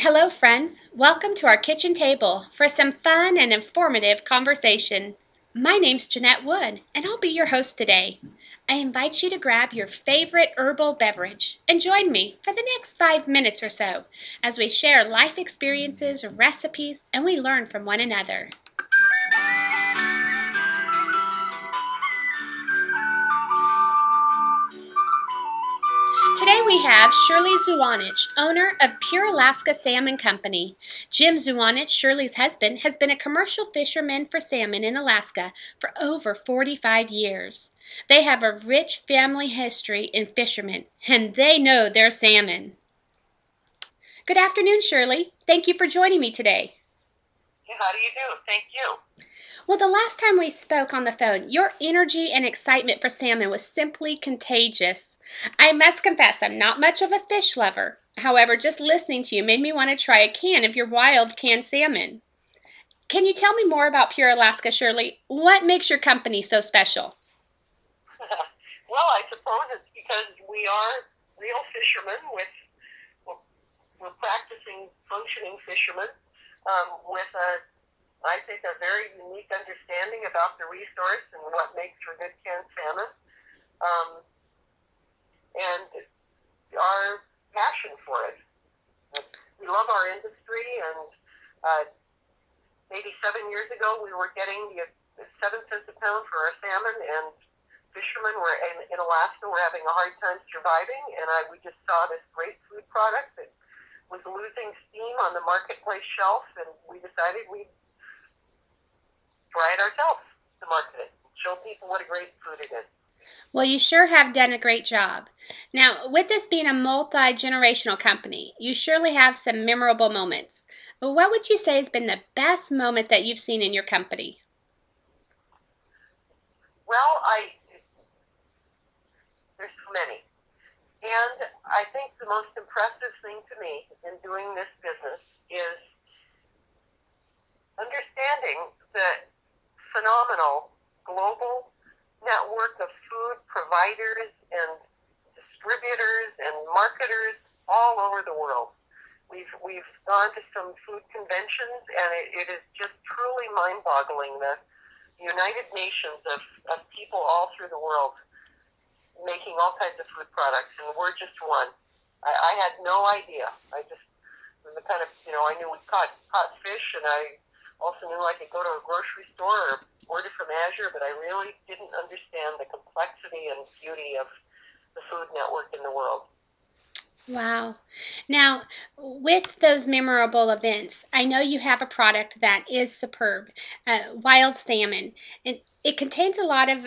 Hello, friends. Welcome to our kitchen table for some fun and informative conversation. My name's Jeanette Wood, and I'll be your host today. I invite you to grab your favorite herbal beverage and join me for the next 5 minutes or so as we share life experiences, recipes, and we learn from one another. Today we have Shirley Zuwanich, owner of Pure Alaska Salmon Company. Jim Zuwanich, Shirley's husband, has been a commercial fisherman for salmon in Alaska for over 45 years. They have a rich family history in fishermen, and they know their salmon. Good afternoon, Shirley. Thank you for joining me today. How do you do? Thank you. Well, the last time we spoke on the phone, your energy and excitement for salmon was simply contagious. I must confess, I'm not much of a fish lover. However, just listening to you made me want to try a can of your wild canned salmon. Can you tell me more about Pure Alaska, Shirley? What makes your company so special? Well, I suppose it's because we are real fishermen we're practicing functioning fishermen with I think, a very unique understanding about the resource and what makes for good canned salmon, and our passion for it. We love our industry, and maybe 7 years ago we were getting the 7 cents a pound for our salmon, and fishermen were in Alaska were having a hard time surviving, and we just saw this great food product that was losing steam on the marketplace shelf, and we decided we'd try it ourselves to market it, show people what a great food it is. Well, you sure have done a great job. Now, with this being a multi-generational company, you surely have some memorable moments. What would you say has been the best moment that you've seen in your company? Well, there's so many. And I think the most impressive thing to me in doing this business is understanding the phenomenal global network of food providers and distributors and marketers all over the world. We've gone to some food conventions, and it is just truly mind-boggling, the United Nations of people all through the world making all kinds of food products, and we're just one. I had no idea. I just was the kind of, I knew we caught fish, and I also knew I could go to a grocery store or order from Azure, but I really didn't understand the complexity and beauty of the food network in the world. Wow. Now, with those memorable events, I know you have a product that is superb, wild salmon. It contains a lot of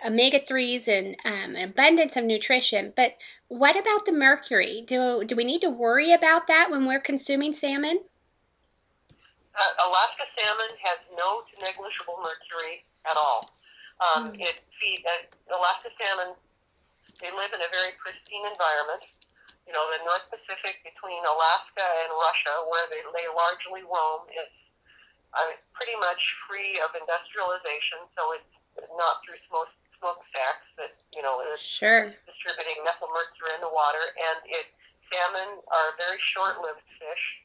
omega-3s and abundance of nutrition, but what about the mercury? Do we need to worry about that when we're consuming salmon? Alaska salmon has no to negligible mercury at all. Alaska salmon, they live in a very pristine environment. The North Pacific between Alaska and Russia, where they largely roam, is pretty much free of industrialization, so it's not through smokestacks that, is Sure. distributing methylmercury in the water. And salmon are very short-lived fish,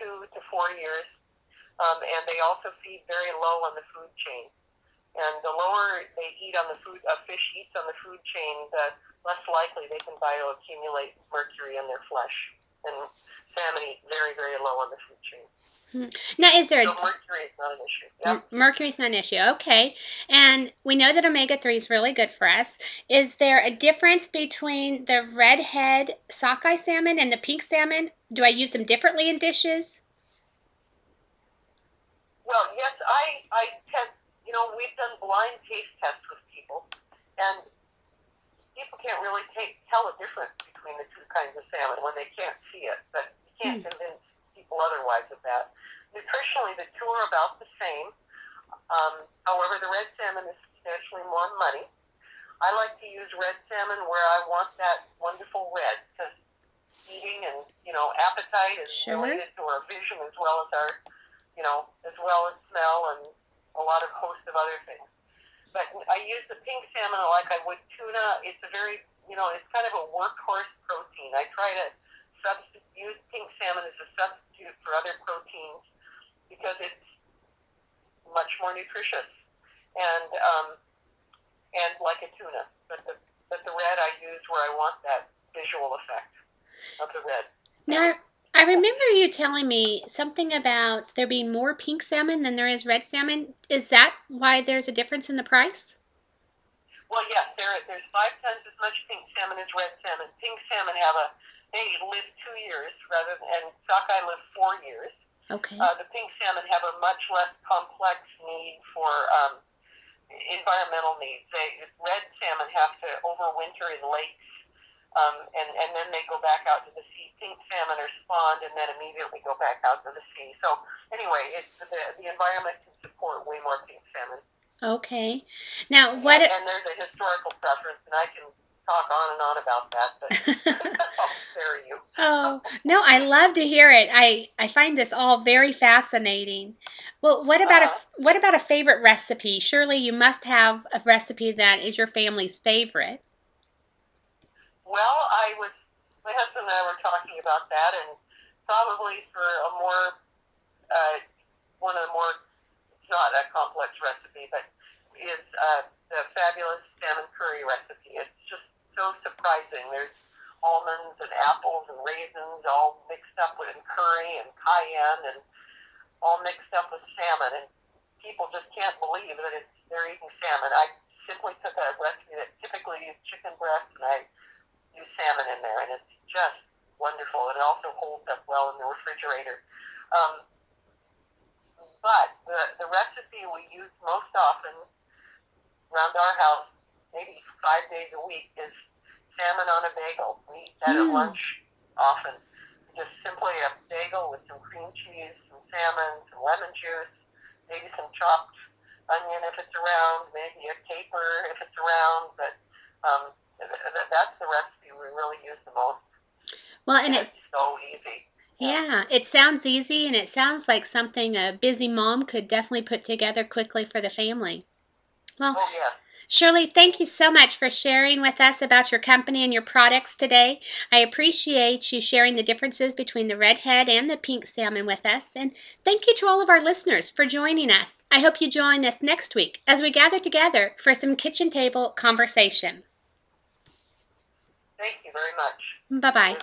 2 to 4 years, and they also feed very low on the food chain. And the lower they eat on the food, a fish eats on the food chain, the less likely they can bioaccumulate mercury in their flesh. And salmon eat very, very low on the food chain. Now, is there So mercury is not an issue. Yep. Mercury's not an issue. Okay. And we know that omega-3 is really good for us. Is there a difference between the redhead sockeye salmon and the pink salmon? Do I use them differently in dishes? Well, yes, I test, we've done blind taste tests with people, and people can't really tell the difference between the two kinds of salmon when they can't see it, but you can't convince people otherwise of that. Nutritionally, the two are about the same. However, the red salmon is substantially more money. I like to use red salmon where I want that wonderful red, because eating and, appetite is related to our vision as well as as well as smell and a lot of host of other things. But I use the pink salmon like I would tuna. It's a very, it's kind of a workhorse protein. I try to use pink salmon as a substitute or other proteins because it's much more nutritious and like a tuna. But the red I use where I want that visual effect of the red. Now, I remember you telling me something about there being more pink salmon than there is red salmon. Is that why there's a difference in the price? Well, yes, there's 5 times as much pink salmon as red salmon. Pink salmon they live 2 years and sockeye live 4 years. Okay. The pink salmon have a much less complex need for environmental needs. Red salmon have to overwinter in lakes, and then they go back out to the sea. Pink salmon are spawned and then immediately go back out to the sea. So anyway, the environment can support way more pink salmon. Okay. Now, and there's a historical preference, and I can talk on and on about that, but I'll spare you. Oh, no, I love to hear it. I find this all very fascinating. Well, what about a favorite recipe? Surely you must have a recipe that is your family's favorite. Well, my husband and I were talking about that, and probably for a more, one of the more, it's not a complex recipe, but is the fabulous salmon curry recipe. It's just so surprising. There's almonds and apples and raisins all mixed up in curry and cayenne and all mixed up with salmon, and people just can't believe that they're eating salmon. I simply took a recipe that typically uses chicken breast, and I use salmon in there, and it's just wonderful. It also holds up well in the refrigerator. But the recipe we use most often around our house, maybe 5 days a week, is salmon on a bagel. We eat that at lunch often. Just simply a bagel with some cream cheese, some salmon, some lemon juice, maybe some chopped onion if it's around, maybe a caper if it's around. But that's the recipe we really use the most. Well, and it's so easy. Yeah, it sounds easy, and it sounds like something a busy mom could definitely put together quickly for the family. Well, oh, yeah. Shirley, thank you so much for sharing with us about your company and your products today. I appreciate you sharing the differences between the redhead and the pink salmon with us. And thank you to all of our listeners for joining us. I hope you join us next week as we gather together for some kitchen table conversation. Thank you very much. Bye-bye.